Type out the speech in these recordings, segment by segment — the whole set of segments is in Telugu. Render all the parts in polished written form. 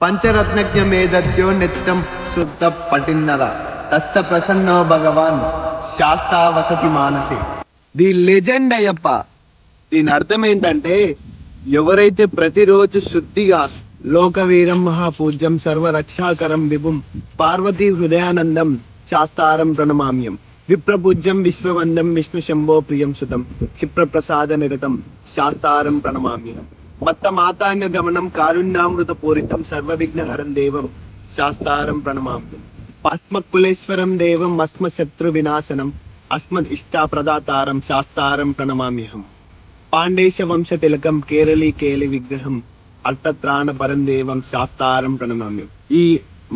పంచరత్నజ్ఞ మేధత్యో నిత్యం శుద్ధ పఠిన్నర తస్స ప్రసన్నో భగవాన్ శాస్తా వసతి మానసి. The legend Ayyappa. దీని అర్థం ఏంటంటే, ఎవరైతే ప్రతిరోజు శుద్ధిగా లోకవీరం మహాపూజ్యం సర్వరక్షాకరం విభుం పార్వతీ హృదయానందం శాస్తారం ప్రణమామ్యం విప్రపూజ్యం విశ్వవందం విష్ణు శంభో ప్రియం సుతం క్షిప్రప్రసాద నిరతం శాస్తారం ప్రణమామ్యం మత్త మాతాంగ గమనం కారుణ్యామృత పూరితం సర్వ విఘ్నహరం దేవం శాస్తారం ప్రణమామ్యం అస్మత్కులేశ్వరం దేవం అస్మత్ శత్రు వినాశనం అస్మద్ ఇష్టా ప్రదాతారం శాస్తారం ప్రణమామ్యహం పాండేశ వంశ తిలకం కేరళీ కేలి విగ్రహం అర్థత్రాణ పరం దేవం శాస్తారం ప్రణమామ్యం. ఈ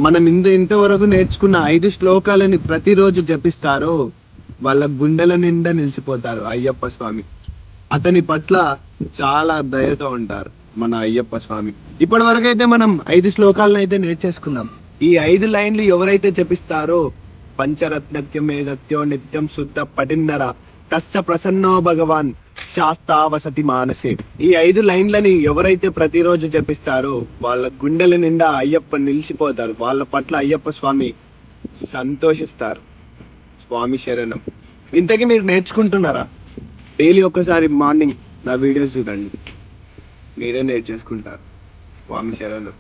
మనం ఇంతవరకు నేర్చుకున్న 5 శ్లోకాలని ప్రతిరోజు జపిస్తారో వాళ్ళ గుండెల నిండా నిలిచిపోతారు అయ్యప్ప స్వామి. అతని పట్ల చాలా దయతో ఉంటారు మన అయ్యప్ప స్వామి. ఇప్పటి వరకు అయితే మనం 5 శ్లోకాలను అయితే నేర్చేసుకున్నాం. ఈ 5 లైన్లు ఎవరైతే జపిస్తారో పంచరత్నత్యమేదత్యో నిత్యం శుద్ధ పఠిన్నర తస్స ప్రసన్నో భగవాన్ శాస్తా వసతి మానసే. ఈ 5 లైన్లని ఎవరైతే ప్రతిరోజు జపిస్తారో వాళ్ళ గుండెల నిండా అయ్యప్ప నిలిచిపోతారు. వాళ్ళ పట్ల అయ్యప్ప స్వామి సంతోషిస్తారు. స్వామి శరణం. ఇంతకీ మీరు నేర్చుకుంటున్నారా? డైలీ ఒక్కసారి మార్నింగ్ నా వీడియోస్ చూడండి, మీరే నేర్చేసుకుంటారు. స్వామి శరణం.